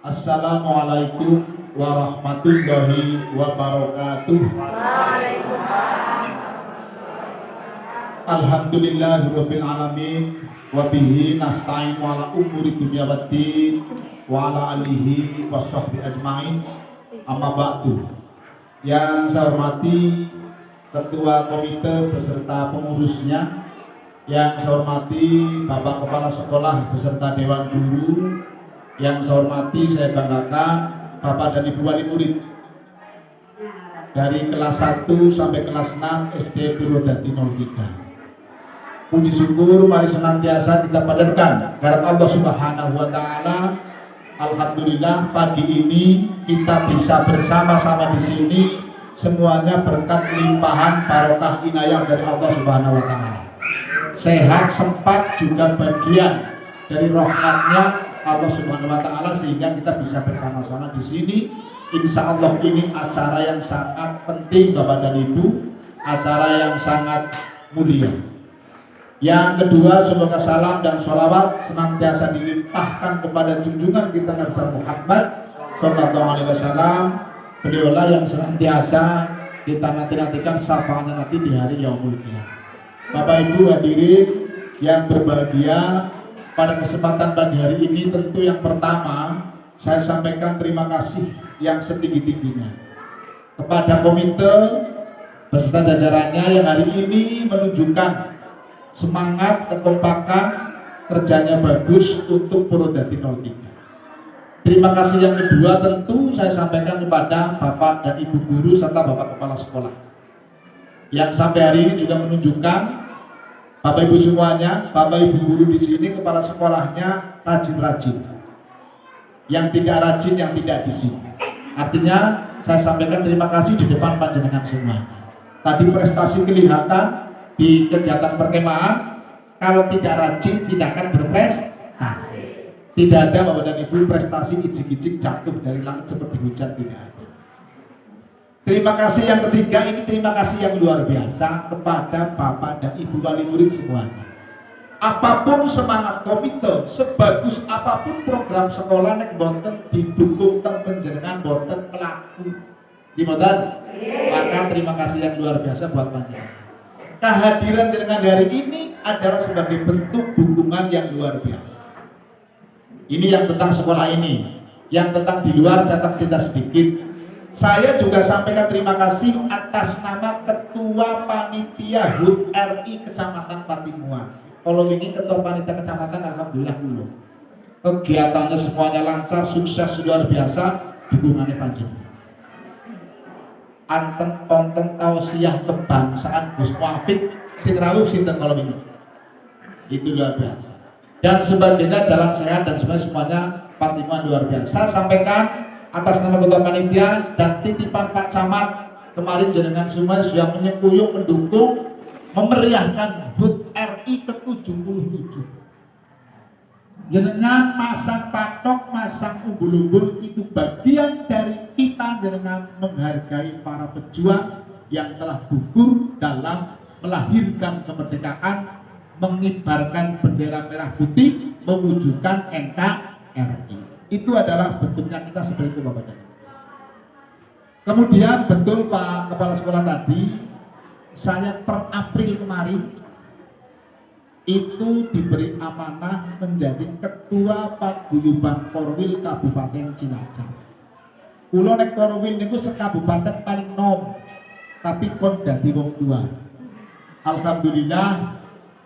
Assalamualaikum warahmatullahi wabarakatuh. Alhamdulillahirabbil alamin wa bihi nasta'in ala umuri dunya waddin wa ala alihi washabbi ajmain. Amma ba'du. Yang saya hormati Ketua Komite beserta pengurusnya, yang saya hormati Bapak Kepala Sekolah beserta Dewan Guru, yang saya hormati, saya banggakan Bapak dan Ibu Wali Murid dari kelas 1 sampai kelas 6 SD Purwodadi 03. Puji syukur mari senantiasa kita panjatkan karena Allah Subhanahu wa taala. Alhamdulillah pagi ini kita bisa bersama-sama di sini, semuanya berkat limpahan barokah inayah dari Allah Subhanahu wa taala. Sehat sempat juga bagian dari rahmatnya Allah Subhanahu wa taala sehingga kita bisa bersama-sama di sini. Insya Allah ini acara yang sangat penting Bapak dan Ibu, acara yang sangat mulia. Yang kedua, semoga salam dan sholawat senantiasa dilimpahkan kepada junjungan kita Nabi Muhammad Sallallahu Alaihi Wasallam. Beliaulah yang senantiasa kita nantikan syafaatnya nanti di hari Yaumul Qiyamah. Bapak Ibu hadirin yang berbahagia, pada kesempatan pagi hari ini tentu yang pertama saya sampaikan terima kasih yang setinggi-tingginya kepada komite beserta jajarannya yang hari ini menunjukkan semangat, kekompakan, kerjanya bagus untuk Purwodadi 03. Terima kasih yang kedua tentu saya sampaikan kepada Bapak dan Ibu Guru serta Bapak Kepala Sekolah yang sampai hari ini juga menunjukkan Bapak Ibu semuanya, Bapak Ibu Guru di sini, kepala sekolahnya rajin-rajin. Yang tidak rajin, yang tidak di sini. Artinya saya sampaikan terima kasih di depan panjenengan semua. Tadi prestasi kelihatan di kegiatan perkemahan, kalau tidak rajin tidak akan berprestasi. Tidak ada Bapak dan Ibu prestasi ijik-ijik jatuh dari langit seperti hujan, tidak ada. Terima kasih yang ketiga ini, terima kasih yang luar biasa kepada Bapak dan Ibu Wali Murid semuanya. Apapun semangat komite, sebagus apapun program sekolah nek boten didukung teng panjenengan boten pelaku. Gimana? Maka terima kasih yang luar biasa buat panjenengan. Kehadiran jenengan hari ini adalah sebagai bentuk dukungan yang luar biasa. Ini yang tentang sekolah ini. Yang tentang di luar saya tak cerita sedikit. Saya juga sampaikan terima kasih atas nama Ketua Panitia HUT RI Kecamatan Patimuan. Kalau ini Ketua Panitia Kecamatan, alhamdulillah dulu. Kegiatannya semuanya lancar, sukses luar biasa, dukungannya panjang. Anten konten tausiah kebangsaan Gus Muafik sing rawuh sinten kalau ini. Itu luar biasa. Dan sebagainya jalan sehat dan semuanya Patimuan luar biasa. Saya sampaikan atas nama Ketua Panitia dan titipan Pak Camat kemarin jenengan semua sudah menyekuyung mendukung memeriahkan HUT RI ke-77. Jenengan masang patok, masang umbul-umbul itu bagian dari kita jenengan menghargai para pejuang yang telah gugur dalam melahirkan kemerdekaan, mengibarkan bendera merah putih, mewujudkan NKRI. Itu adalah bentuknya kita seperti itu Bapak dan Ibu. Kemudian betul Pak Kepala Sekolah tadi, saya per April kemarin itu diberi amanah menjadi Ketua Paguyuban Korwil Kabupaten Cilacap. Kulo nek Korwil niku sekabupaten paling nom, tapi kon dadi wong tua. Alhamdulillah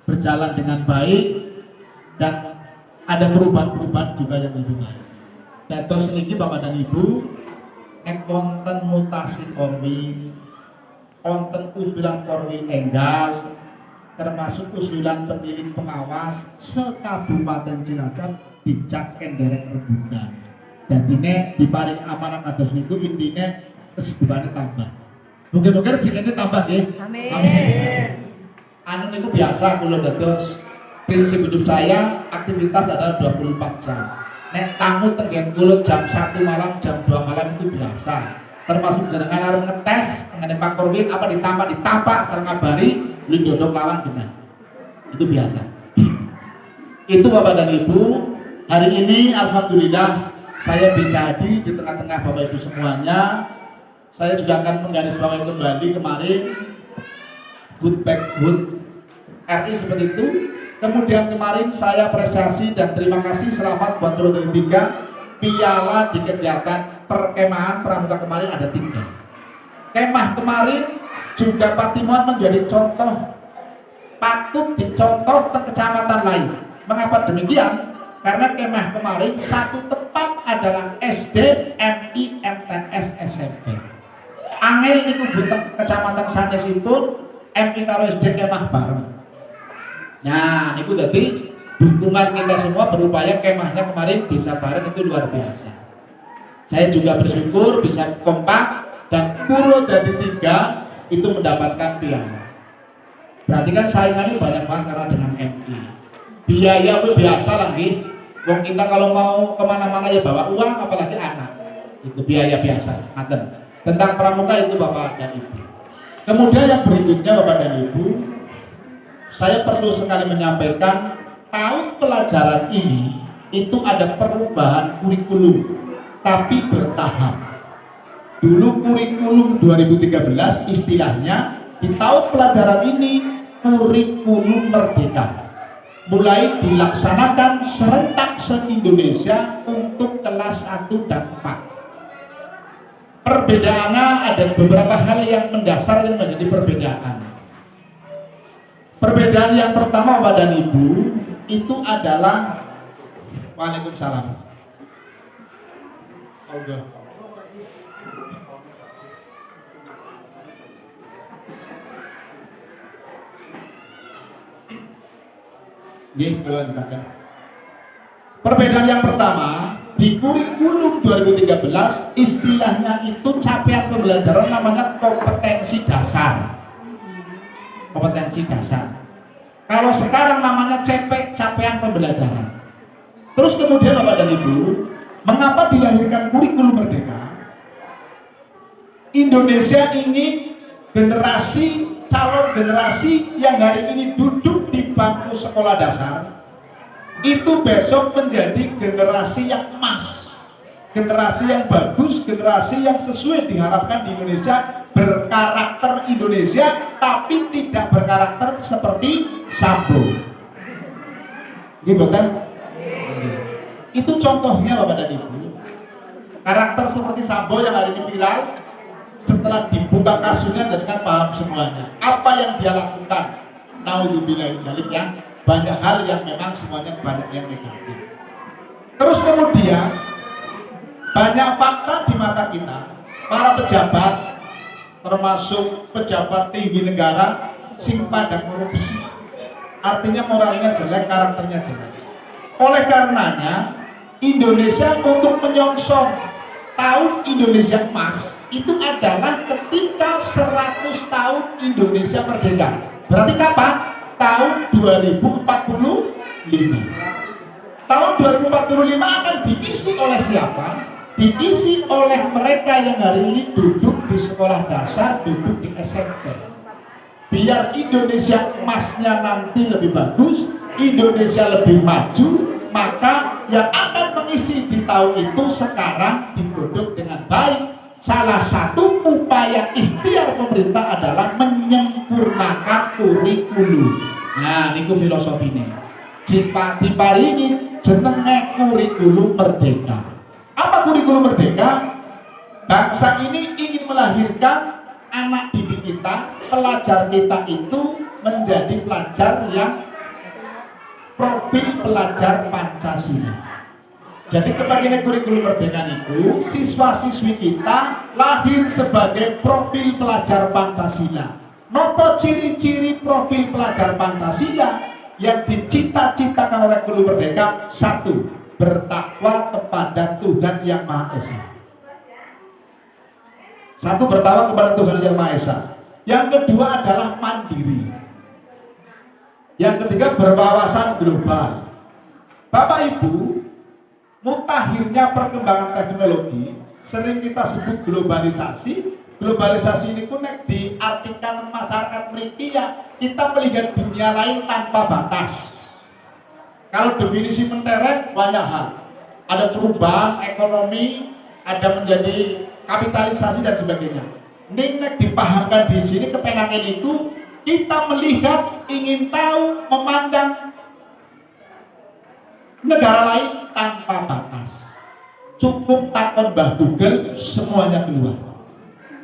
berjalan dengan baik dan ada perubahan-perubahan juga yang lebih baik. Dados niki Bapak dan Ibu, nek wonten mutasi korwil, wonten usulan korwil enggal, termasuk usulan pemilih pengawas sekabupaten Cilacap dicak kenderek rebutan. Dan ini diparing amanah kados niku intine kesibukannya tambah. Mungkin-mungkin rezekinya tambah nggih. Amin. Amin. Anu niku biasa kula dados prinsip hidup saya, aktivitas adalah 24 jam. Nek tamu tenggen kula jam 1 malam, jam 2 malam itu biasa. Termasuk jenengan arep ngetes ngene Pak Korwil apa ditampak sareng ngabari lindodok lawan genah. Itu biasa. Itu Bapak dan Ibu, hari ini alhamdulillah saya bisa hadir di tengah-tengah Bapak Ibu semuanya. Saya juga akan menggarisbawahi kembali kemarin good back good RI seperti itu. Kemudian kemarin saya apresiasi dan terima kasih selamat buat Pro dari 3 piala di kegiatan perkemahan pramuka kemarin ada 3. Kemah kemarin juga Patimuan menjadi contoh, patut dicontoh ke kecamatan lain. Mengapa demikian? Karena kemah kemarin satu tempat adalah SD, MI, MTS, SMP. Angel itu butuh kecamatan sanesipun MI karo SD kemah bareng. Nah, itu jadi dukungan kita semua berupaya kemahnya kemarin bisa bareng itu luar biasa. Saya juga bersyukur bisa kompak dan Puro dari 3 itu mendapatkan piala. Berarti kan saingannya banyak banget karena dengan MI. Biaya itu biasa lagi. Wong kita kalau mau kemana-mana ya bawa uang, apalagi anak. Itu biaya biasa. Tentang pramuka itu Bapak dan Ibu. Kemudian yang berikutnya Bapak dan Ibu, saya perlu sekali menyampaikan tahun pelajaran ini itu ada perubahan kurikulum, tapi bertahap. Dulu kurikulum 2013 istilahnya di tahun pelajaran ini kurikulum merdeka. Mulai dilaksanakan serentak se-Indonesia untuk kelas 1 dan 4. Perbedaannya ada beberapa hal yang mendasar yang menjadi perbedaan. Perbedaan yang pertama Bapak dan Ibu itu adalah Waalaikumsalam. Perbedaan yang pertama di kurikulum 2013 istilahnya itu capaian pembelajaran namanya kompetensi dasar. Kompetensi dasar. Kalau sekarang namanya capaian pembelajaran. Terus kemudian Bapak dan Ibu, mengapa dilahirkan kurikulum merdeka? Indonesia ingin calon generasi yang hari ini duduk di bangku sekolah dasar itu besok menjadi generasi yang emas, generasi yang bagus, generasi yang sesuai diharapkan di Indonesia, berkarakter Indonesia tapi tidak berkarakter seperti Sambo. Gitu kan? Itu contohnya Bapak dan Ibu. Karakter seperti Sambo yang hari ini viral, setelah dibuka kasusnya dan kan paham semuanya apa yang dia lakukan. Naudzubillah ya, banyak hal yang memang semuanya banyak yang negatif. Terus kemudian banyak fakta di mata kita, para pejabat termasuk pejabat tinggi negara sing pada korupsi, artinya moralnya jelek, karakternya jelek. Oleh karenanya Indonesia untuk menyongsong tahun Indonesia emas itu adalah ketika 100 tahun Indonesia merdeka. Berarti kapan? Tahun 2045. Tahun 2045 akan diisi oleh siapa? Diisi oleh mereka yang hari ini duduk di sekolah dasar, duduk di SMP. Biar Indonesia emasnya nanti lebih bagus, Indonesia lebih maju, maka yang akan mengisi di tahun itu sekarang digodok dengan baik. Salah satu upaya ikhtiar pemerintah adalah menyempurnakan kurikulum. Nah, niku filosofinya. Jika diparingi jenenge kurikulum merdeka. Apa kurikulum merdeka? Bangsa ini ingin melahirkan anak didik kita, pelajar kita itu menjadi pelajar yang profil pelajar Pancasila. Jadi kebagian kurikulum merdeka itu siswa-siswi kita lahir sebagai profil pelajar Pancasila. Nopo ciri-ciri profil pelajar Pancasila yang dicita-citakan oleh kurikulum merdeka? 1. Bertakwa kepada Tuhan Yang Maha Esa. 1. Bertakwa kepada Tuhan Yang Maha Esa. Yang kedua adalah mandiri. Yang ketiga berwawasan global. Bapak Ibu, mutakhirnya perkembangan teknologi sering kita sebut globalisasi. Globalisasi ini pun diartikan masyarakat mriki ya kita melihat dunia lain tanpa batas. Kalau definisi mentereng banyak hal. ada perubahan ekonomi, ada menjadi kapitalisasi dan sebagainya. Nek dipahamkan di sini kepenakan itu kita melihat, ingin tahu, memandang negara lain tanpa batas. Cukup takon Mbah Google, semuanya keluar.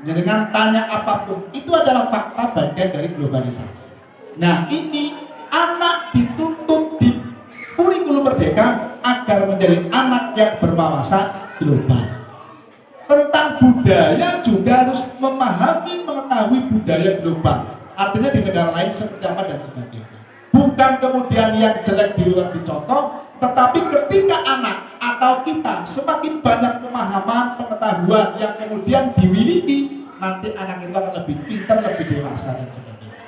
Dengan tanya apapun, itu adalah fakta bagian dari globalisasi. Nah, ini anak dituntut di kurikulum merdeka agar menjadi anak yang berwawasan global. Tentang budaya juga harus memahami, mengetahui budaya global. Artinya di negara lain seperti apa dan sebagainya. Bukan kemudian yang jelek di luar dicontoh, tetapi ketika anak atau kita semakin banyak pemahaman, pengetahuan yang kemudian dimiliki, nanti anak itu akan lebih pintar, lebih dewasa dan sebagainya.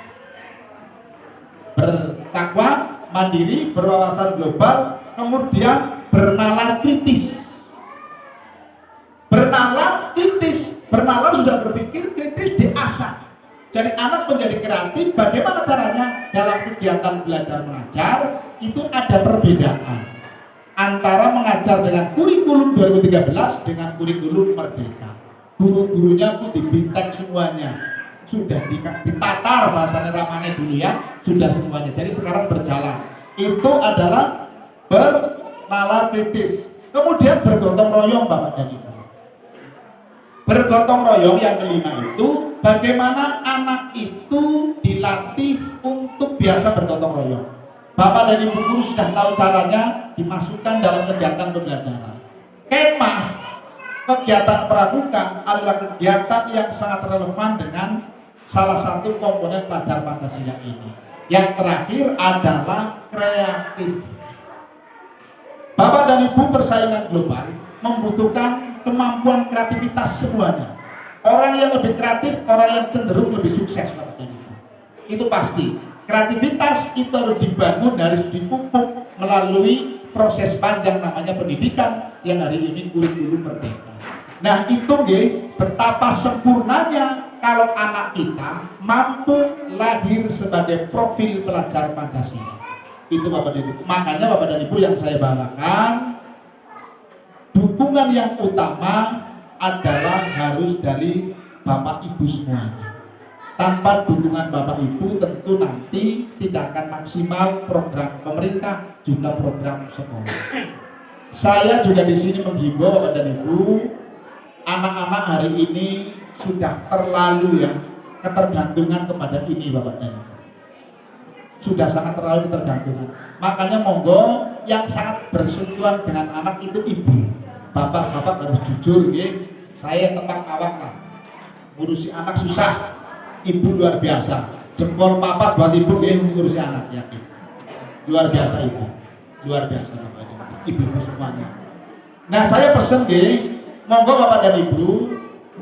Bertakwa, mandiri, berwawasan global, kemudian bernalar kritis. Bernalar kritis, bernalar sudah berpikir, kritis diasah. Jadi anak menjadi kreatif. Bagaimana caranya? Dalam kegiatan belajar mengajar itu ada perbedaan antara mengajar dengan kurikulum 2013 dengan kurikulum merdeka. Guru-gurunya pun dibintek semuanya, sudah ditatar bahasanya ramane dulu ya, sudah semuanya. Jadi sekarang berjalan. Itu adalah bernalar kritis. Kemudian bergotong royong Bapak dan Ibu. Bergotong royong yang kelima itu bagaimana anak itu dilatih untuk biasa bergotong royong. Bapak dan Ibu guru sudah tahu caranya, dimasukkan dalam kegiatan pembelajaran. Kemah, kegiatan pramuka adalah kegiatan yang sangat relevan dengan salah satu komponen pelajar Pancasila ini. Yang terakhir adalah kreatif. Bapak dan Ibu, persaingan global membutuhkan kemampuan kreativitas semuanya. Orang yang lebih kreatif, orang yang cenderung lebih sukses Bapak dan Ibu. Itu pasti. Kreativitas itu harus dibangun, harus dipupuk melalui proses panjang namanya pendidikan yang hari ini kurikulum merdeka. Nah itu betapa sempurnanya kalau anak kita mampu lahir sebagai profil pelajar Pancasila. Itu Bapak dan Ibu. Makanya Bapak dan Ibu yang saya banggakan, dukungan yang utama adalah harus dari Bapak Ibu semuanya. Tanpa dukungan Bapak Ibu tentu nanti tidak akan maksimal program pemerintah juga program sekolah. Saya juga di sini menghimbau Bapak dan Ibu, anak-anak hari ini sudah terlalu ya ketergantungan kepada ini Bapak dan Ibu. Sudah sangat terlalu ketergantungan. Makanya monggo yang sangat bersentuhan dengan anak itu ibu. Bapak-bapak harus jujur ya. Saya tempat awak lah. Ngurusi anak susah. Ibu luar biasa. Jempol papat buat ibu ya ngurusi anak yakin. Luar biasa ibu. Luar biasa Bapak dan Ibu semuanya. Nah, saya pesen monggo Bapak dan Ibu,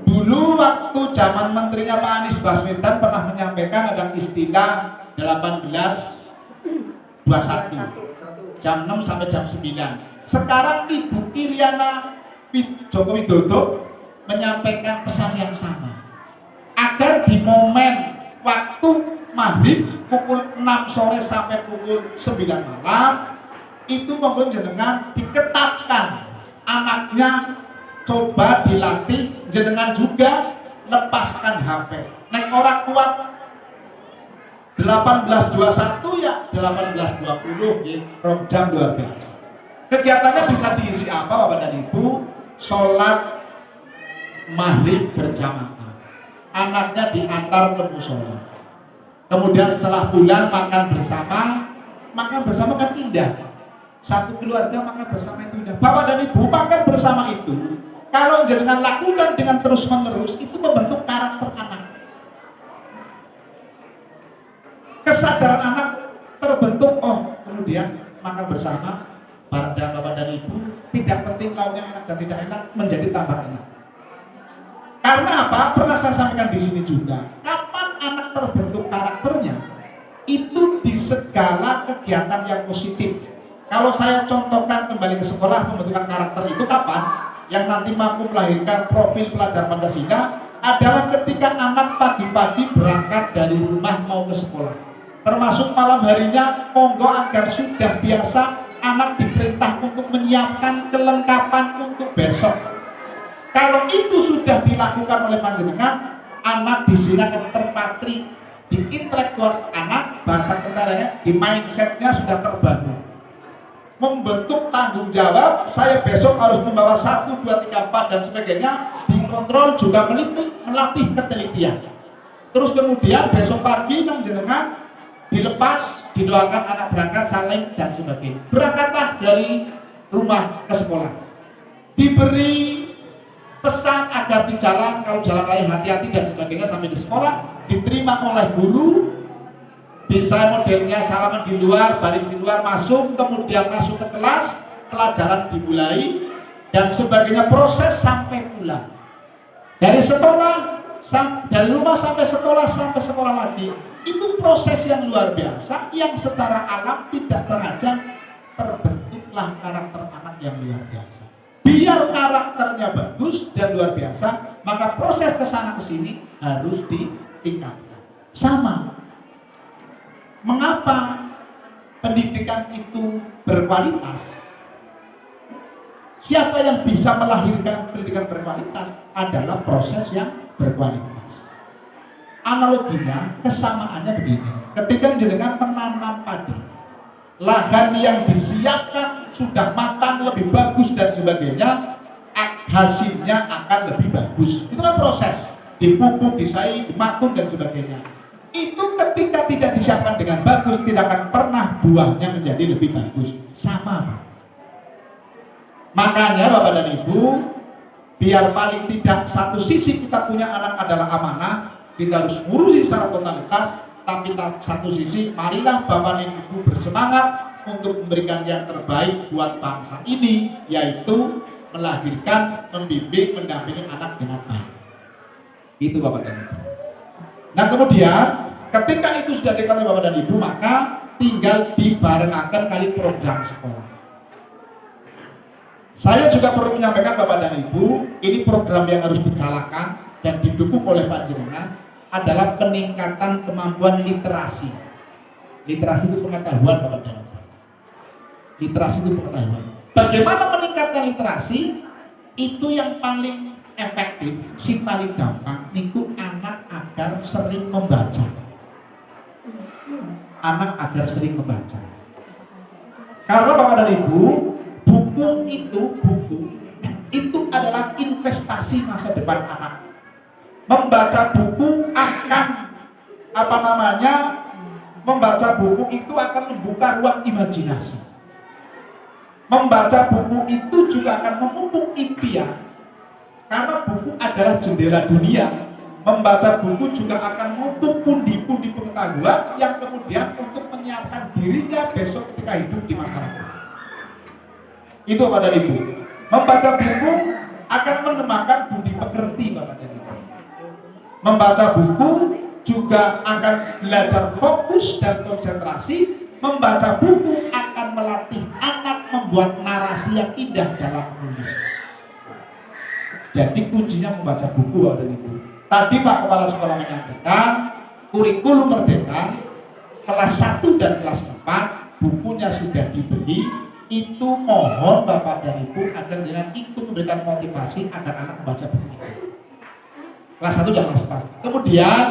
dulu waktu zaman menterinya Pak Anies Baswedan pernah menyampaikan ada istilah 1821 jam 6 sampai jam 9. Sekarang Ibu Iriana Joko Widodo menyampaikan pesan yang sama, agar di momen waktu maghrib pukul 6 sore sampai pukul 9 malam itu monggo jenengan diketatkan anaknya, coba dilatih, jenengan juga lepaskan HP. Nek orang kuat 18.21 ya 18.20 ya, jam luar biasa. Kegiatannya bisa diisi apa Bapak dan Ibu? Sholat maghrib berjamaah, anaknya diantar ke musola. Kemudian setelah pulang makan bersama kan indah. Satu keluarga makan bersama itu indah. Bapak dan Ibu makan bersama itu, kalau jangan lakukan dengan terus menerus, itu membentuk karakter anak. Kesadaran anak terbentuk, oh kemudian makan bersama bareng Bapak dan Ibu, tidak penting lauknya enak dan tidak enak, menjadi tambah enak. Karena apa? Pernah saya sampaikan di sini juga. Kapan anak terbentuk karakternya? Itu di segala kegiatan yang positif. Kalau saya contohkan kembali ke sekolah, pembentukan karakter itu kapan? Yang nanti mampu melahirkan profil pelajar Pancasila adalah ketika anak pagi-pagi berangkat dari rumah mau ke sekolah. Termasuk malam harinya, monggo agar sudah biasa anak diperintah untuk menyiapkan kelengkapan untuk besok. Kalau itu sudah dilakukan oleh panjenengan, anak di sini akan terpatri di intelektual anak, bahasa kentaranya di mindsetnya sudah terbangun, membentuk tanggung jawab. Saya besok harus membawa 1, 2, 3, 4 dan sebagainya, dikontrol, juga melatih ketelitian. Terus kemudian besok pagi jenengan dilepas, didoakan anak berangkat, saling dan sebagainya. Berangkatlah dari rumah ke sekolah, diberi pesan agar di jalan, kalau jalan raya hati-hati dan sebagainya sampai di sekolah, diterima oleh guru, bisa modelnya salaman di luar, baring di luar, masuk, kemudian masuk ke kelas, pelajaran dimulai dan sebagainya, proses sampai pulang. Dari sekolah, dari rumah sampai sekolah lagi, itu proses yang luar biasa yang secara alam tidak sengaja terbentuklah karakter anak yang luar biasa. Biar karakternya bagus dan luar biasa, maka proses kesana kesini harus ditingkatkan. Sama. Mengapa pendidikan itu berkualitas? Siapa yang bisa melahirkan pendidikan berkualitas adalah proses yang berkualitas. Analoginya, kesamaannya begini. Ketika jenengan menanam padi, lahan yang disiapkan sudah matang, lebih bagus dan sebagainya, hasilnya akan lebih bagus. Itu kan proses, dipupuk, disai, dimakun dan sebagainya. Itu ketika tidak disiapkan dengan bagus, tidak akan pernah buahnya menjadi lebih bagus. Sama. Makanya Bapak dan Ibu, biar paling tidak satu sisi kita punya anak adalah amanah, kita harus ngurusi secara totalitas. Tapi satu sisi, marilah Bapak dan Ibu bersemangat untuk memberikan yang terbaik buat bangsa ini, yaitu melahirkan, membimbing, mendampingi anak dengan baik. Itu Bapak dan Ibu. Nah kemudian, ketika itu sudah diketahui Bapak dan Ibu, maka tinggal dibarengakan kali program sekolah. Saya juga perlu menyampaikan Bapak dan Ibu, ini program yang harus digalakan dan didukung oleh panjenengan adalah peningkatan kemampuan literasi. Literasi itu pengetahuan Bapak dan Ibu. Literasi itu pengetahuan. Bagaimana meningkatkan literasi? Itu yang paling efektif, si paling gampang itu anak agar sering membaca. Anak agar sering membaca. Karena Bapak dan Ibu, buku itu adalah investasi masa depan anak. Membaca buku akan membaca buku itu akan membuka ruang imajinasi. Membaca buku itu juga akan memupuk impian. Karena buku adalah jendela dunia. Membaca buku juga akan memupuk pundi-pundi pengetahuan yang kemudian untuk menyiapkan dirinya besok ketika hidup di masyarakat. Itu Bapak dan Ibu. Membaca buku akan mengembangkan budi pekerti Bapak dan Ibu. Membaca buku juga akan belajar fokus dan konsentrasi. Membaca buku akan melatih anak membuat narasi yang indah dalam menulis. Jadi kuncinya membaca buku Bapak dan Ibu. Tadi Pak Kepala Sekolah menyampaikan kurikulum Merdeka kelas 1 dan kelas 4 bukunya sudah dibeli. Itu mohon Bapak dan Ibu agar dengan itu memberikan motivasi agar anak membaca buku itu. Kelas 1 dan kelas 4. Kemudian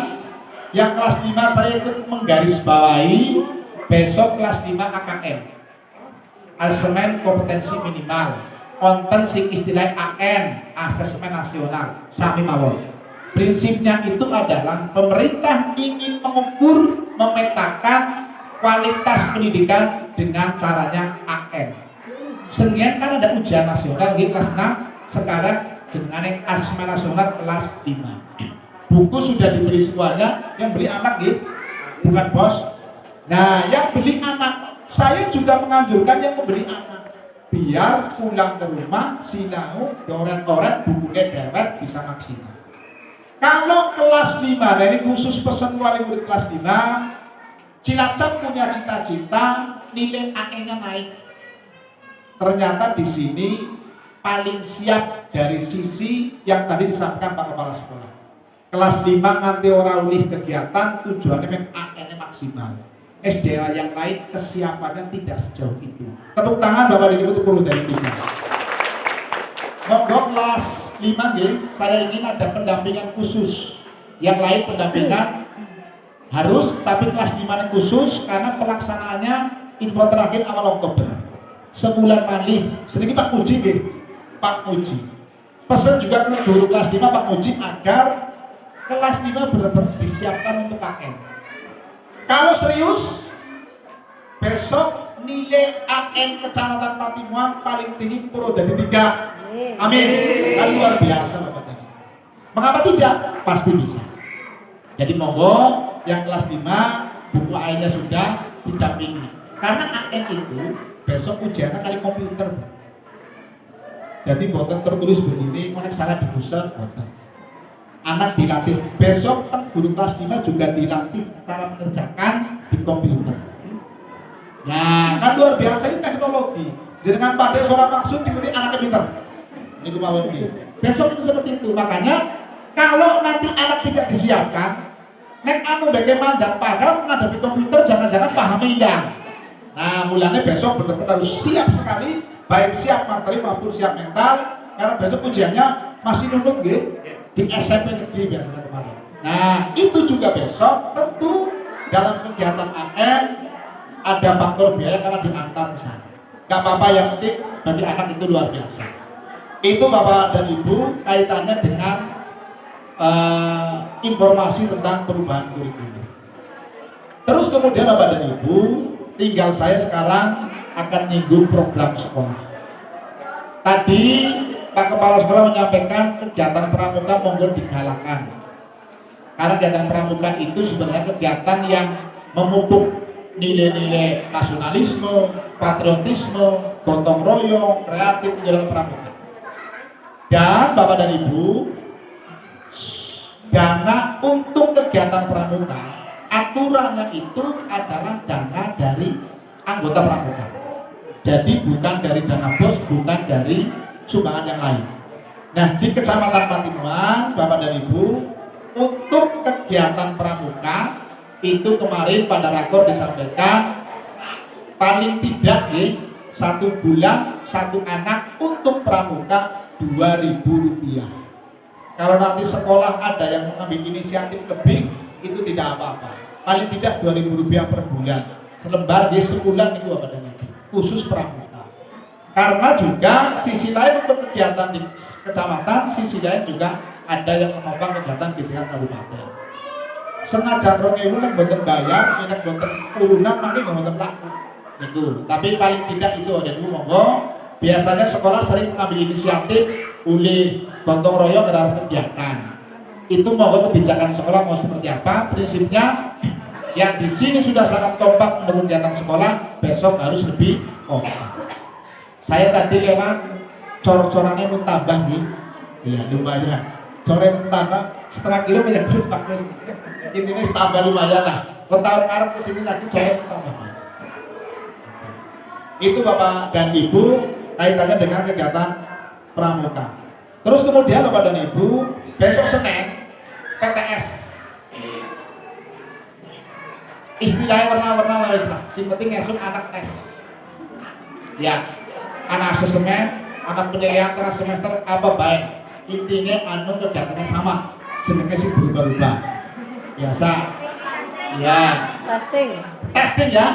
yang kelas 5 saya ikut menggarisbawahi besok kelas 5 AKM. Asesmen kompetensi minimal. Konten sing istilah AN, asesmen nasional, sami mawon. Prinsipnya itu adalah pemerintah ingin mengukur, memetakan kualitas pendidikan dengan caranya AN. Sengien kan ada ujian nasional di kelas 6, sekarang dengan asesmen nasional kelas 5. Buku sudah dibeli semuanya, yang beli anak gitu, bukan bos. Nah, yang beli anak, saya juga menganjurkan yang membeli anak, biar pulang ke rumah sinau coret-coret bukunya dewet bisa maksimal. Kalau kelas 5, nah ini khusus pesan wali murid kelas 5, Cilacap punya cita-cita nilai AE-nya naik. Ternyata di sini paling siap dari sisi yang tadi disampaikan Pak Kepala Sekolah. Kelas 5 nanti orang ulih kegiatan tujuannya AE-nya maksimal. SD yang lain kesiapannya tidak sejauh itu. Tepuk tangan Bapak dan Ibu untuk perlu dari kita. Monggo kelas 5 nggih, saya ingin ada pendampingan khusus. Yang lain pendampingan harus, tapi kelas 5 khusus karena pelaksanaannya info terakhir awal Oktober. Sebulan malih. Sedikit Pak Muji nggih. Pak Muji. Pesan juga ke guru kelas 5 Pak Muji agar kelas 5 benar-benar disiapkan untuk KN. Kalau serius, besok nilai AN Kecamatan Patimuang paling tinggi Purwodadi 3. Amin. Kan luar biasa Bapak tadi. Mengapa tidak? Pasti bisa. Jadi monggo yang kelas 5 buku AN-nya sudah didampingi. Karena AN itu besok ujiannya kali komputer. Jadi boten tertulis begini, konek salah di pusat, boten. Anak dilatih. Besok guru kelas 5 juga dilatih cara mengerjakan di komputer. Nah, kan luar biasa ini teknologi. Jangan pada seorang maksud seperti anaknya pintar. Ini kemauan ini. Besok itu seperti itu. Makanya kalau nanti anak tidak disiapkan, nek anu bagaimana dan paham menghadapi komputer, jangan-jangan paham hilang. Nah, mulanya besok benar-benar harus siap sekali, baik siap materi maupun siap mental, karena besok ujiannya masih nunuk gitu di SMP negeri biasanya kemarin. Nah, itu juga besok tentu dalam kegiatan AN ada faktor biaya karena diantar ke sana. Gak apa-apa, yang penting bagi anak itu luar biasa. Itu Bapak dan Ibu kaitannya dengan informasi tentang perubahan kurikulum. Terus kemudian Bapak dan Ibu, tinggal saya sekarang akan nyinggung program sekolah. Tadi Pak Kepala Sekolah menyampaikan kegiatan pramuka monggo digalakan. Karena kegiatan pramuka itu sebenarnya kegiatan yang memupuk nilai-nilai nasionalisme, patriotisme, gotong royong, kreatif menjelang pramuka. Dan Bapak dan Ibu, dana untuk kegiatan pramuka, aturannya itu adalah dana dari anggota pramuka. Jadi bukan dari dana bos, bukan dari sumbangan yang lain. Nah, di Kecamatan Patimuang, Bapak dan Ibu, untuk kegiatan pramuka itu kemarin pada rakor disampaikan paling tidak ya, 1 bulan 1 anak untuk pramuka Rp2.000. Kalau nanti sekolah ada yang mengambil inisiatif lebih, itu tidak apa-apa. Paling tidak Rp2.000 per bulan. Selembar di sebulan itu apa dan itu khusus pramuka. Karena juga sisi lain untuk kegiatan di kecamatan, sisi lain juga ada yang menopang kegiatan di tingkat kabupaten. Senajan 2.000 kan boten bayar, ini boten urunan makin boten laku. Itu. Tapi paling tidak itu ada dulu monggo. Biasanya sekolah sering mengambil inisiatif oleh gotong royong dalam kegiatan. Itu monggo kebijakan sekolah mau seperti apa? Prinsipnya yang di sini sudah sangat kompak menurut kegiatan sekolah, besok harus lebih kompak. Saya tadi lewat cor-corannya mutabah nih, iya lumayan. Cornya mutabah setengah kilo banyak terus Pak Kus. Intinya tambah lumayan lah. Kalau tahun Arab kesini lagi cornya mutabah. Itu Bapak dan Ibu kaitannya dengan kegiatan pramuka. Terus kemudian Bapak dan Ibu besok Senin PTS. Istilahnya warna-warna lah Islam. Yang penting ngesuk anak tes. Ya, anak asesmen, anak penilaian tengah semester apa baik. Intinya anu kegiatannya sama. Sebenarnya sih berubah-ubah. Biasa. Ya. Testing ya.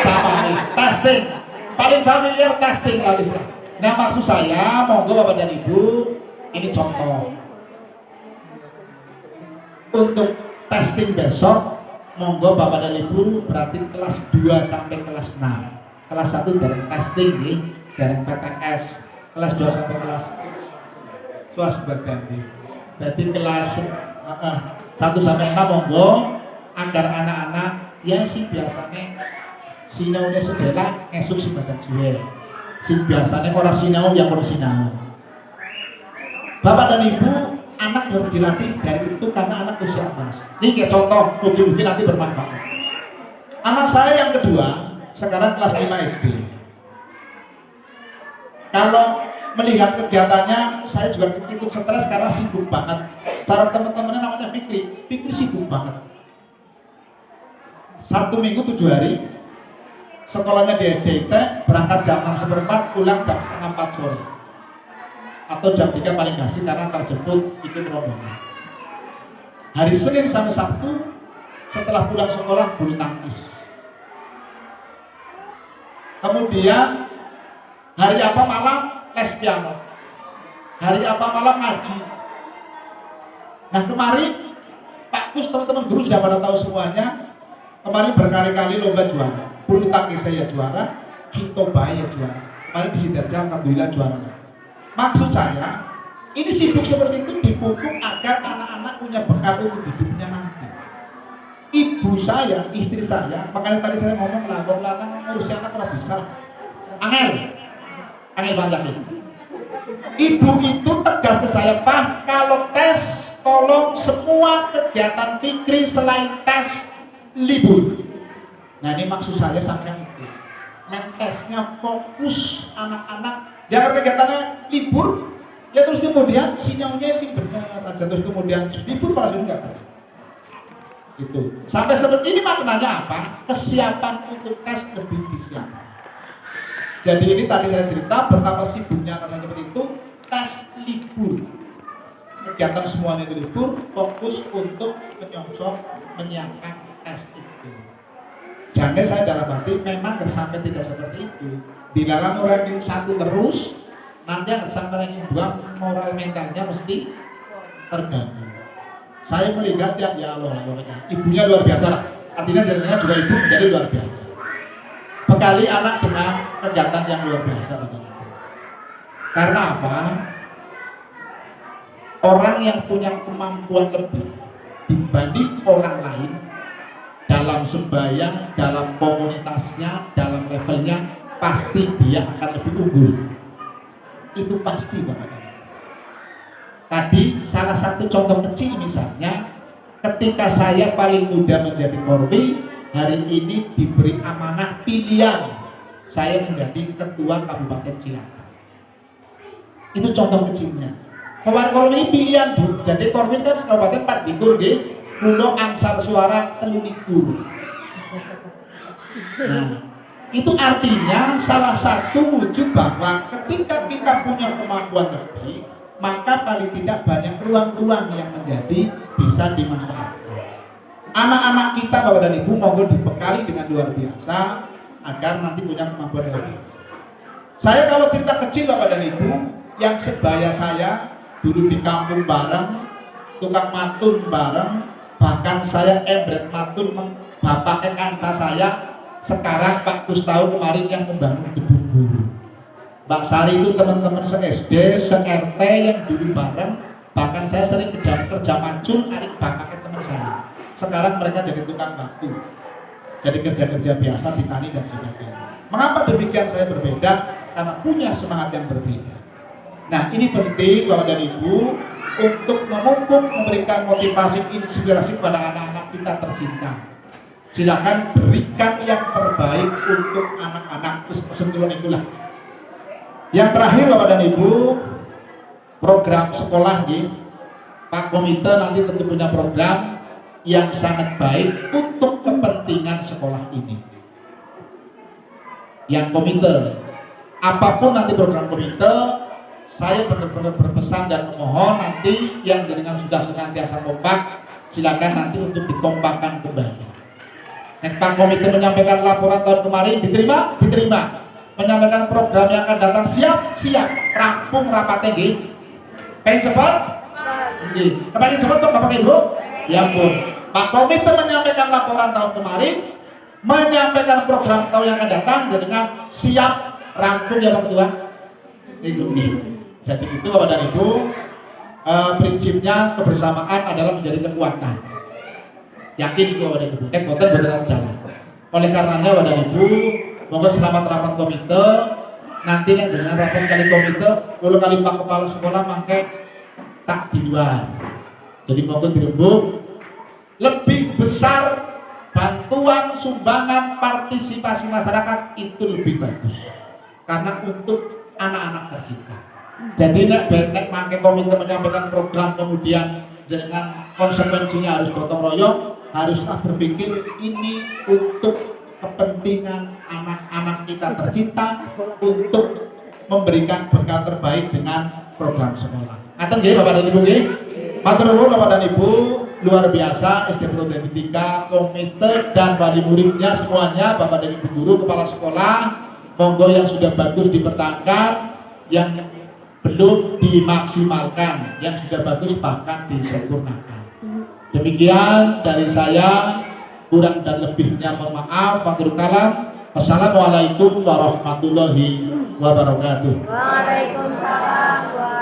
Sama testing. Paling familiar testing kalau Islam. Nah maksud saya, monggo Bapak dan Ibu, ini contoh. Untuk testing besok, monggo Bapak dan Ibu berarti kelas 2 sampai kelas 6. Kelas 1 dari testing nih, dari PTS. Kelas 2 sampai kelas swasta ganti. Berarti kelas 1 sampai 6 monggo agar anak-anak ya sih biasanya sinaunya sedela esuk si badan jual. Si biasanya orang sinau yang orang sinau. Bapak dan Ibu, anak harus dilatih dari itu karena anak usia emas. Ini kayak contoh, mungkin nanti bermanfaat. Anak saya yang kedua sekarang kelas 5 SD. Kalau melihat kegiatannya, saya juga ikut stres karena sibuk banget. Cara teman-temannya namanya Fikri sibuk banget. Satu minggu 7 hari. Sekolahnya di SDIT, berangkat jam 6:15, pulang jam setengah 4 sore. Atau jam 3 paling kasih karena terjemput ikut rombongan. Hari Senin sampai Sabtu, setelah pulang sekolah bulu tangkis. Kemudian hari apa malam les piano. Hari apa malam ngaji. Nah kemarin Pak Kus, teman-teman guru sudah pada tahu semuanya. Kemarin berkali-kali lomba juara. Bulu tangkis saya juara, Kitoba ya juara. Kemarin di Sidarja alhamdulillah juara. Maksud saya, ini sibuk seperti itu dipupuk agar anak-anak punya bekal untuk hidupnya nanti. Ibu saya, istri saya, makanya tadi saya ngomong lah, wong lanang ngurusi anak kalau bisa. Angel banyak ini. Ibu itu tegas ke saya, Pak, kalau tes, tolong semua kegiatan fikri selain tes libur. Nah ini maksud saya sampai itu. Tesnya fokus anak-anak, jangan kegiatannya libur, ya terus kemudian sinyalnya sih benar aja, terus kemudian libur malah sudah enggak. Itu sampai seperti ini maknanya apa? Kesiapan untuk tes lebih disiapkan. Jadi ini tadi saya cerita betapa sibuknya anak saya seperti itu, tes libur, kegiatan semuanya itu libur, fokus untuk menyongsong menyiapkan tes itu. Jangan saya dalam hati memang sampai tidak seperti itu. Dilarang ranking 1 terus, nanti sampai ranking 2 moral mentalnya mesti terganggu. Saya melihat ya Allah, ibunya luar biasa lah. Artinya jalannya juga ibu menjadi luar biasa. Bekali anak dengan kegiatan yang luar biasa. Karena apa? Orang yang punya kemampuan lebih dibanding orang lain dalam sembahyang, dalam komunitasnya, dalam levelnya, pasti dia akan lebih unggul. Itu pasti Bapak. Tadi salah satu contoh kecil misalnya, ketika saya paling muda menjadi korwi, hari ini diberi amanah pilihan saya menjadi ketua Kabupaten Cilacap. Itu contoh kecilnya. Korwi pilihan Bu, jadi korwi kan Kabupaten 4 likur di Pulau Angsal Suara Telunikur. Nah, itu artinya salah satu wujud bahwa ketika kita punya kemampuan lebih, maka paling tidak banyak ruang-ruang yang menjadi bisa dimanfaatkan. Anak-anak kita Bapak dan Ibu monggo dibekali dengan luar biasa agar nanti punya kemampuan lebih. Saya kalau cerita kecil Bapak dan Ibu, yang sebaya saya dulu di kampung bareng, tukang matun bareng, bahkan saya embret matun bapaknya kanca saya, sekarang Pak Kustau kemarin yang membangun gedung guru. Mbak Sari itu teman-teman se-SD, se-RT yang dulu bareng, bahkan saya sering kerja macul, arik bapaknya teman saya. Sekarang mereka jadi tukang batu, jadi kerja-kerja biasa di tani dan sebagainya. Mengapa demikian saya berbeda? Karena punya semangat yang berbeda. Nah ini penting Bapak dan Ibu untuk memupuk, memberikan motivasi, inspirasi kepada anak-anak kita tercinta. Silakan berikan yang terbaik untuk anak-anak. Sebetulnya itulah. Yang terakhir Bapak dan Ibu, program sekolah nih, Pak Komite nanti tentu punya program yang sangat baik untuk kepentingan sekolah ini. Yang komite, apapun nanti program komite, saya benar-benar berpesan dan memohon nanti yang dengan sudah senantiasa kompak, silakan nanti untuk dikompakkan kembali. Pak Komite menyampaikan laporan tahun kemarin, diterima. Menyampaikan program yang akan datang, siap, rampung rapatnya nggih. Pengen cepat? Nggih. Kepengen cepat Pak Bapak Ibu? Ya ampun. Pak Komite menyampaikan laporan tahun kemarin, menyampaikan program tahun yang akan datang dengan siap, rampung ya Pak Ketua. Ini. Jadi itu Bapak dan Ibu, prinsipnya kebersamaan adalah menjadi kekuatan. Yakin itu Bapak dan Ibu. Boten jalan. Oleh karenanya Bapak dan Ibu, monggo selamat rapat komite. Nanti yang dengan rapat kali komite, kalau kali Pak Kepala Sekolah mangke tak di luar. Jadi monggo dirembuk lebih besar bantuan, sumbangan, partisipasi masyarakat itu lebih bagus. Karena untuk anak-anak tercinta. Jadi nek mangke komite menyampaikan program kemudian dengan konsekuensinya harus gotong royong, haruslah berpikir ini untuk kepentingan anak-anak kita tercinta, untuk memberikan bekal terbaik dengan program sekolah. Ngaten nggih Bapak dan Ibu nggih? Matur nuwun Bapak dan Ibu, luar biasa SD Purwodadi 3 komite dan wali muridnya semuanya, Bapak dan Ibu guru, kepala sekolah, monggo yang sudah bagus dipertahankan, yang belum dimaksimalkan, yang sudah bagus bahkan disempurnakan. Demikian dari saya, kurang dan lebihnya mohon maaf. Akhirul kalam. Wassalamualaikum warahmatullahi wabarakatuh. Waalaikumsalam.